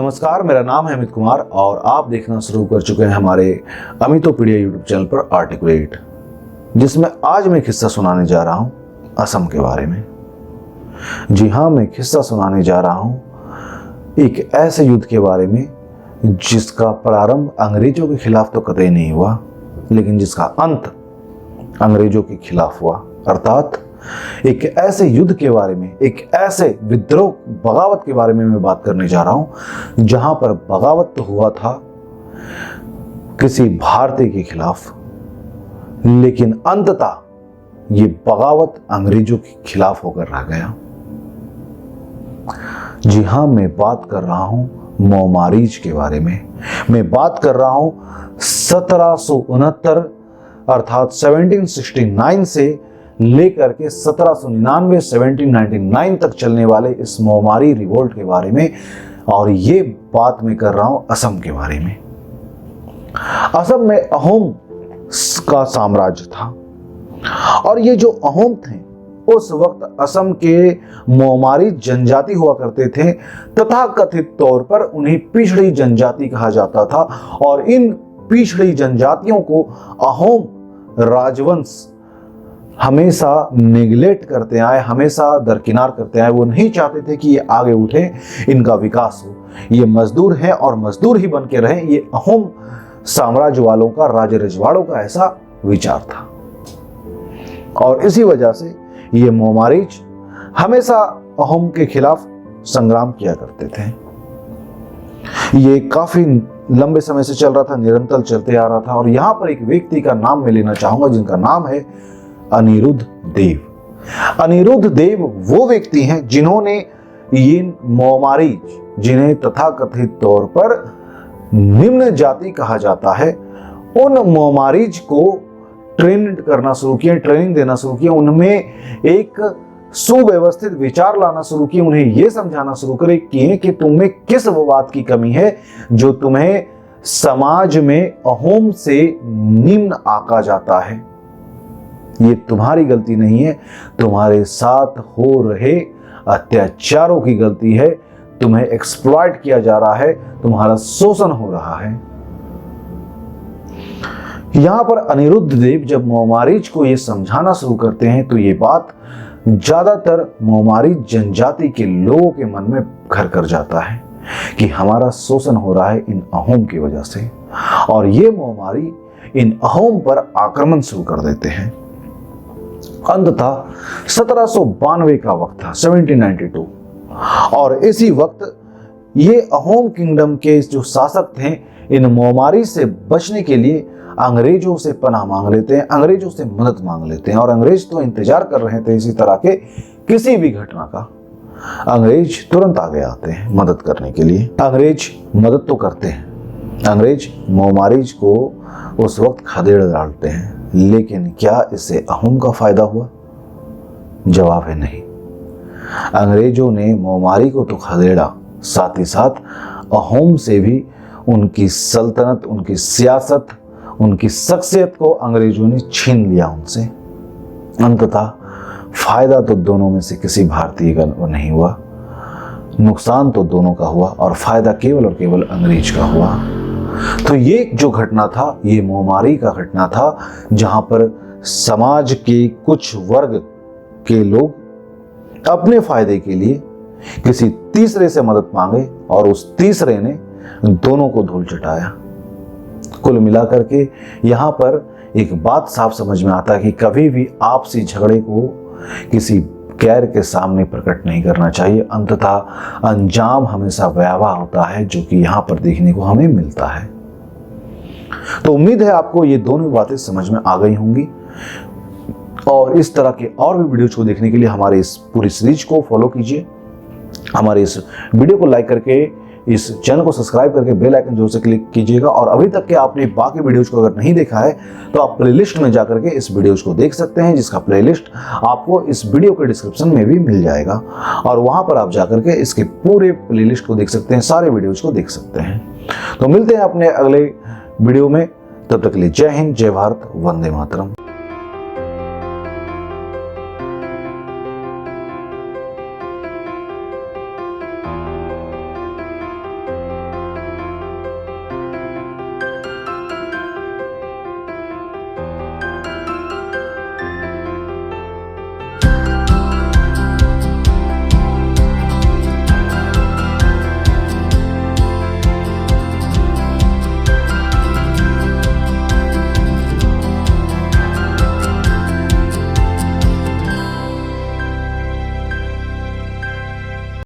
नमस्कार, मेरा नाम है अमित कुमार और आप देखना शुरू कर चुके हैं हमारे अमितोपीडिया यूट्यूब चैनल पर आर्टिकुलेट, जिसमें आज मैं किस्सा सुनाने जा रहा हूं असम के बारे में। जी हां, मैं किस्सा सुनाने जा रहा हूं एक ऐसे युद्ध के बारे में जिसका प्रारंभ अंग्रेजों के खिलाफ तो कतई नहीं हुआ, लेकिन जिसका अंत अंग्रेजों के खिलाफ हुआ। अर्थात एक ऐसे युद्ध के बारे में, एक ऐसे विद्रोह बगावत के बारे में मैं बात करने जा रहा हूं जहां पर बगावत तो हुआ था किसी भारतीय के खिलाफ, लेकिन अंततः ये बगावत अंग्रेजों के खिलाफ होकर रह गया। जी हां, मैं बात कर रहा हूं मोमारीच के बारे में। मैं बात कर रहा हूं 1769 अर्थात 1769 से लेकर के 1799 1799 तक चलने वाले इस मोमारी रिवोल्ट के बारे में। और ये बात मैं कर रहा हूं असम के बारे में। असम में अहोम का साम्राज्य था और ये जो अहोम थे उस वक्त असम के मोमारी जनजाति हुआ करते थे। तथा कथित तौर पर उन्हें पिछड़ी जनजाति कहा जाता था और इन पिछड़ी जनजातियों को अहोम राजवंश हमेशा नेग्लेक्ट करते आए, हमेशा दरकिनार करते आए। वो नहीं चाहते थे कि ये आगे उठे, इनका विकास हो। ये मजदूर हैं और मजदूर ही बन के रहें, ये अहोम साम्राज्य वालों का, राजे रजवाड़ों का ऐसा विचार था। और इसी वजह से ये मोमारीच हमेशा अहोम के खिलाफ संग्राम किया करते थे। ये काफी लंबे समय से चल रहा था, निरंतर चलते आ रहा था। और यहां पर एक व्यक्ति का नाम मैं लेना चाहूंगा जिनका नाम है अनिरुद्ध देव। अनिरुद्ध देव वो व्यक्ति हैं जिन्होंने ये मोमारीच, जिन्हें तथाकथित तौर पर निम्न जाति कहा जाता है, उन मोमारीच को ट्रेन करना शुरू किया, ट्रेनिंग देना शुरू किया, उनमें एक सुव्यवस्थित विचार लाना शुरू किए, उन्हें यह समझाना शुरू किए कि तुम्हें किस बात की कमी है जो तुम्हें समाज में अहोम से निम्न आका जाता है। ये तुम्हारी गलती नहीं है, तुम्हारे साथ हो रहे अत्याचारों की गलती है। तुम्हें एक्सप्लॉइट किया जा रहा है, तुम्हारा शोषण हो रहा है। यहां पर अनिरुद्ध देव जब मोमारीच को यह समझाना शुरू करते हैं तो ये बात ज्यादातर मोमारी जनजाति के लोगों के मन में घर कर जाता है कि हमारा शोषण हो रहा है इन अहोम की वजह से। और ये मोमारी इन अहोम पर आक्रमण शुरू कर देते हैं। अंततः 1792 का वक्त था, 1792। और इसी वक्त ये अहोम किंगडम के जो शासक थे इन मोमारी से बचने के लिए अंग्रेजों से पनाह मांग लेते हैं, अंग्रेजों से मदद मांग लेते हैं। और अंग्रेज तो इंतजार कर रहे थे इसी तरह के किसी भी घटना का। अंग्रेज तुरंत आगे आते हैं मदद करने के लिए। अंग्रेज मदद तो करते हैं, अंग्रेज मोमारीच को उस वक्त खदेड़ डालते हैं, लेकिन क्या इससे अहोम का फायदा हुआ? जवाब है नहीं। अंग्रेजों ने मोमारी को तो खदेड़ा, साथ ही साथ अहोम से भी उनकी सल्तनत, उनकी सियासत, उनकी शख्सियत को अंग्रेजों ने छीन लिया उनसे। अंततः फायदा तो दोनों में से किसी भारतीय का नहीं हुआ, नुकसान तो दोनों का हुआ और फायदा केवल और केवल अंग्रेज का हुआ। तो ये जो घटना था ये मोमारी का घटना था, जहां पर समाज के कुछ वर्ग के लोग अपने फायदे के लिए किसी तीसरे से मदद मांगे और उस तीसरे ने दोनों को धूल चटाया। कुल मिलाकर के यहां पर एक बात साफ समझ में आता है कि कभी भी आपसी झगड़े को किसी गैर के सामने प्रकट नहीं करना चाहिए। अंततः अंजाम हमेशा भयावह होता है, जो कि यहां पर देखने को हमें मिलता है। तो उम्मीद है आपको ये दोनों बातें समझ में आ गई होंगी। और इस तरह के और भी वीडियोज को देखने के लिए हमारे इस पूरी सीरीज को फॉलो कीजिए, हमारे इस वीडियो को लाइक करके, इस चैनल को सब्सक्राइब करके बेल आइकन जरूर से क्लिक कीजिएगा। और अभी तक के आपने बाकी वीडियोज को अगर नहीं देखा है तो आप प्लेलिस्ट में जाकर के इस वीडियोज को देख सकते हैं, जिसका प्लेलिस्ट आपको इस वीडियो के डिस्क्रिप्शन में भी मिल जाएगा। और वहां पर आप जाकर के इसके पूरे प्लेलिस्ट को देख सकते हैं, सारे वीडियोज को देख सकते हैं। तो मिलते हैं अपने अगले वीडियो में, तब तक के लिए जय हिंद, जय भारत, वंदे मातरम।